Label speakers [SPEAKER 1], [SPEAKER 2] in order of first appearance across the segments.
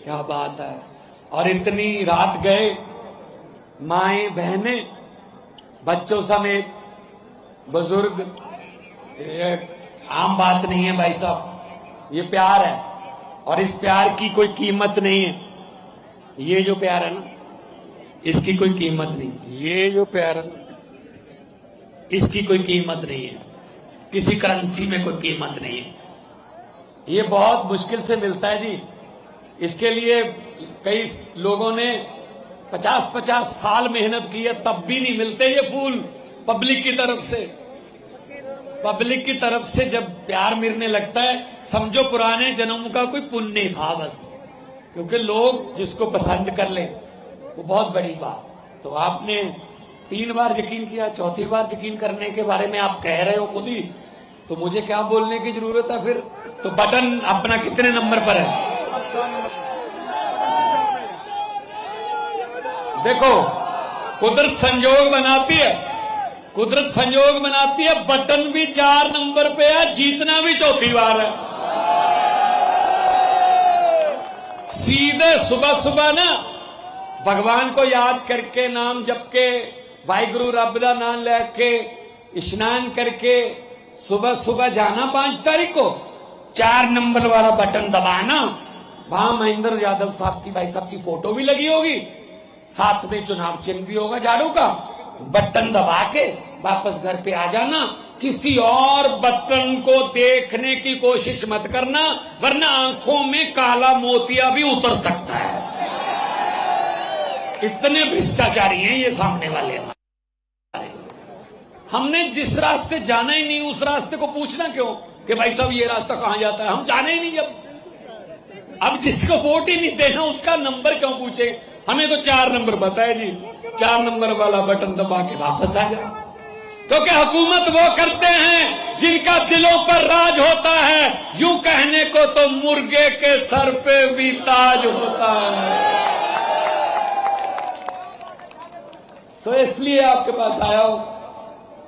[SPEAKER 1] क्या बात है। और इतनी रात गए, माए बहने बच्चों समेत बुजुर्ग, ये आम बात नहीं है भाई साहब, ये प्यार है और इस प्यार की कोई कीमत नहीं है। ये जो प्यार है ना, इसकी कोई कीमत नहीं। ये जो प्यार है ना, इसकी कोई कीमत नहीं है, किसी करेंसी में कोई कीमत नहीं है। ये बहुत मुश्किल से मिलता है जी। इसके लिए कई लोगों ने 50-50 साल मेहनत की है, तब भी नहीं मिलते ये फूल पब्लिक की तरफ से। पब्लिक की तरफ से जब प्यार मिलने लगता है, समझो पुराने जन्म का कोई पुण्य था बस, क्योंकि लोग जिसको पसंद कर ले वो बहुत बड़ी बात। तो आपने 3 बार यकीन किया, चौथी बार यकीन करने के बारे में आप कह रहे हो खुद ही, तो मुझे क्या बोलने की जरूरत है फिर। तो बटन अपना कितने नंबर पर है देखो, कुदरत संयोग बनाती है, कुदरत संयोग बनाती है। बटन भी 4 नंबर पे है, जीतना भी चौथी बार है। सीधे सुबह सुबह ना भगवान को याद करके, नाम जप के, वाहिगुरु रब दा नाम लेके, स्नान करके सुबह सुबह जाना 5 तारीख को, 4 नंबर वाला बटन दबाना। वहां महेंद्र यादव साहब की, भाई साहब की फोटो भी लगी होगी, साथ में चुनाव चिन्ह भी होगा झाड़ू का। बटन दबा के वापस घर पे आ जाना। किसी और बटन को देखने की कोशिश मत करना, वरना आंखों में काला मोतिया भी उतर सकता है। इतने भ्रष्टाचारी हैं ये सामने वाले हमारे। हमने जिस रास्ते जाना ही नहीं, उस रास्ते को पूछना क्यों कि भाई साहब ये रास्ता कहां जाता है, हम जाने ही नहीं। जब अब जिसको वोट ही नहीं देना, उसका नंबर क्यों पूछे। हमें तो 4 नंबर बताए जी, 4 नंबर वाला बटन दबा के वापस आ जाए। क्योंकि हुकूमत वो करते हैं जिनका दिलों पर राज होता है। यूं कहने को तो मुर्गे के सर पे भी ताज होता है। सो इसलिए आपके पास आया हूं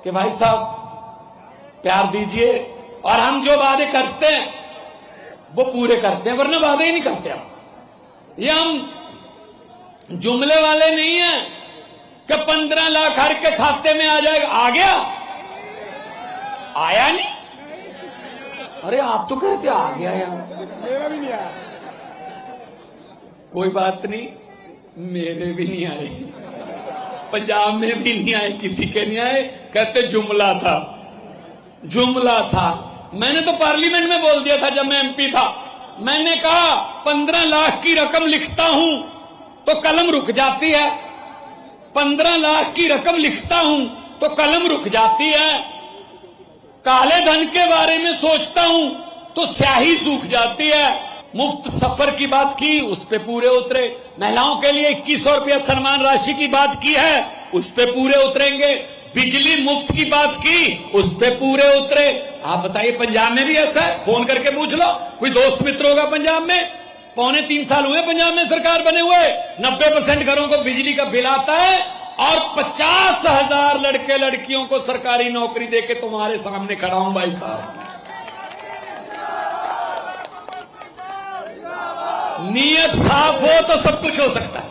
[SPEAKER 1] कि भाई साहब प्यार दीजिए, और हम जो वादे करते हैं वो पूरे करते हैं, वरना वादे ही नहीं करते हम। ये हम जुमले वाले नहीं हैं कि 15 लाख हर के खाते में आ जाएगा। आ गया? आया नहीं? अरे आप तो कहते आ गया यार। मेरा भी नहीं आया। कोई बात नहीं, मेरे भी नहीं आए, पंजाब में भी नहीं आए, किसी के नहीं आए। कहते जुमला था, जुमला था। मैंने तो पार्लियामेंट में बोल दिया था जब मैं एमपी था। मैंने कहा 15 लाख की रकम लिखता हूं तो कलम रुक जाती है, 15 लाख की रकम लिखता हूं तो कलम रुक जाती है। काले धन के बारे में सोचता हूं तो स्याही सूख जाती है। मुफ्त सफर की बात की, उस पे पूरे उतरे। महिलाओं के लिए 2100 रुपया सम्मान राशि की बात की है, उस पे पूरे उतरेंगे। बिजली मुफ्त की बात की, उस पे पूरे उतरे। आप बताइए पंजाब में भी ऐसा है? फोन करके पूछ लो, कोई दोस्त मित्र होगा पंजाब में। 2.25 साल हुए पंजाब में सरकार बने हुए, 90% घरों को बिजली का बिल आता है, और 50,000 लड़के लड़कियों को सरकारी नौकरी देके तुम्हारे सामने खड़ा हूं भाई साहब। नीयत साफ हो तो सब कुछ हो सकता है,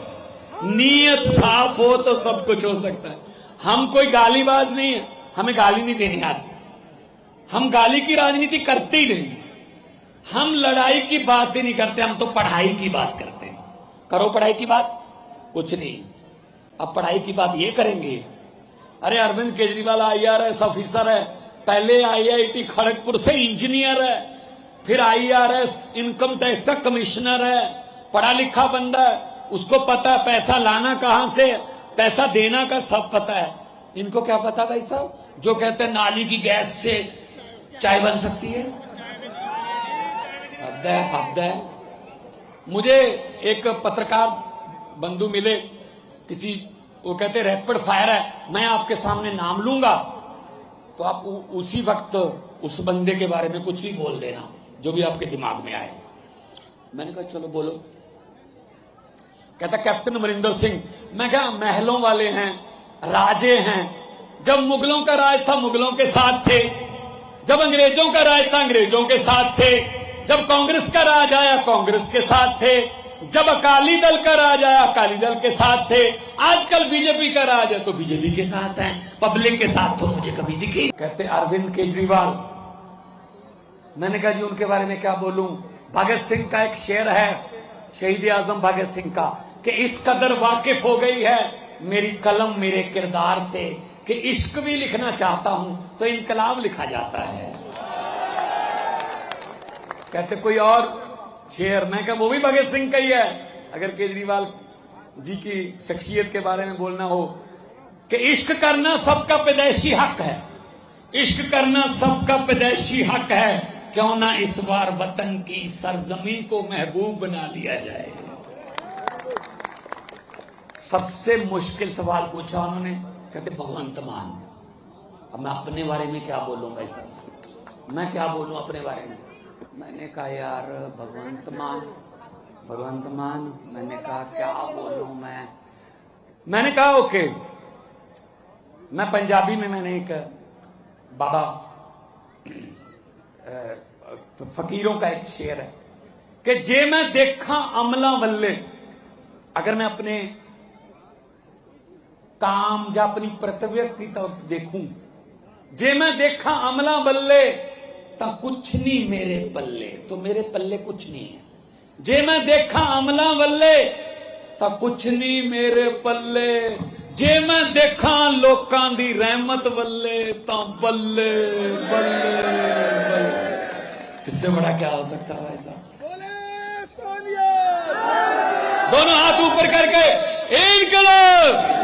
[SPEAKER 1] नीयत साफ हो तो सब कुछ हो सकता है। हम कोई गालीबाज नहीं है, हमें गाली नहीं देनी आती, हम गाली की राजनीति करते ही नहीं, हम लड़ाई की बात ही नहीं करते, हम तो पढ़ाई की बात करते हैं। करो पढ़ाई की बात, कुछ नहीं। अब पढ़ाई की बात ये करेंगे। अरे अरविंद केजरीवाल IRS ऑफिसर है, पहले IIT खड़गपुर से इंजीनियर है, फिर IRS इनकम टैक्स का कमिश्नर है, पढ़ा लिखा बंदा है, उसको पता है पैसा लाना कहां से, पैसा देना का सब पता है। इनको क्या पता भाई साहब, जो कहते हैं नाली की गैस से चाय बन सकती है। हद है, हद है। मुझे एक पत्रकार बंधु मिले, किसी, वो कहते रैपिड फायर है, मैं आपके सामने नाम लूंगा तो आप उसी वक्त उस बंदे के बारे में कुछ भी बोल देना जो भी आपके दिमाग में आए। मैंने कहा चलो बोलो। कहता कैप्टन अमरिंदर सिंह। मैं कहा महलों वाले हैं, राजे हैं। जब मुगलों का राज था मुगलों के साथ थे, जब अंग्रेजों का राज था अंग्रेजों के साथ थे, जब कांग्रेस का राज आया कांग्रेस के साथ थे, जब अकाली दल का राज आया अकाली दल के साथ थे, आजकल बीजेपी का राज है तो बीजेपी के साथ है, पब्लिक के साथ तो मुझे कभी दिखी। कहते अरविंद केजरीवाल, मैंने कहा जी उनके बारे में क्या बोलूं। भगत सिंह का एक शेर है, शहीद आजम भगत सिंह का, कि इस कदर वाकिफ हो गई है मेरी कलम मेरे किरदार से कि इश्क भी लिखना चाहता हूं तो इनकलाब लिखा जाता है। कहते कोई और शेर, मैं कहा वो भी भगत सिंह का ही है। अगर केजरीवाल जी की शख्सियत के बारे में बोलना हो कि इश्क करना सबका पैदाइशी हक है, इश्क करना सबका पैदाइशी हक है, क्यों ना इस बार वतन की सरजमी को महबूब बना लिया जाए। सबसे मुश्किल सवाल पूछा उन्होंने, कहते भगवंत मान। अब मैं अपने बारे में क्या बोलूं भाई साहब, मैं क्या बोलूं अपने बारे में। मैंने कहा यार भगवंत मान, भगवंत मान, मैंने कहा क्या बोलूं मैंने कहा ओके। मैं पंजाबी में मैंने एक बाबा फकीरों का एक शेर है कि जे मैं देखा अमला वल्ले, अगर मैं अपने काम या अपनी प्रतिभा की तरफ देखूं, जे मैं देखा अमला बल्ले तो कुछ नहीं मेरे पल्ले, तो मेरे पल्ले कुछ नहीं है। जे मैं देखा अमला बल्ले तो कुछ नहीं मेरे पल्ले, जे मैं देखा लोकां दी रहमत वल्ले तो बल्ले बल्ले बल्ले। इससे बड़ा क्या हो सकता है भाई साहब। दोनों हाथ ऊपर करके इनकलाब।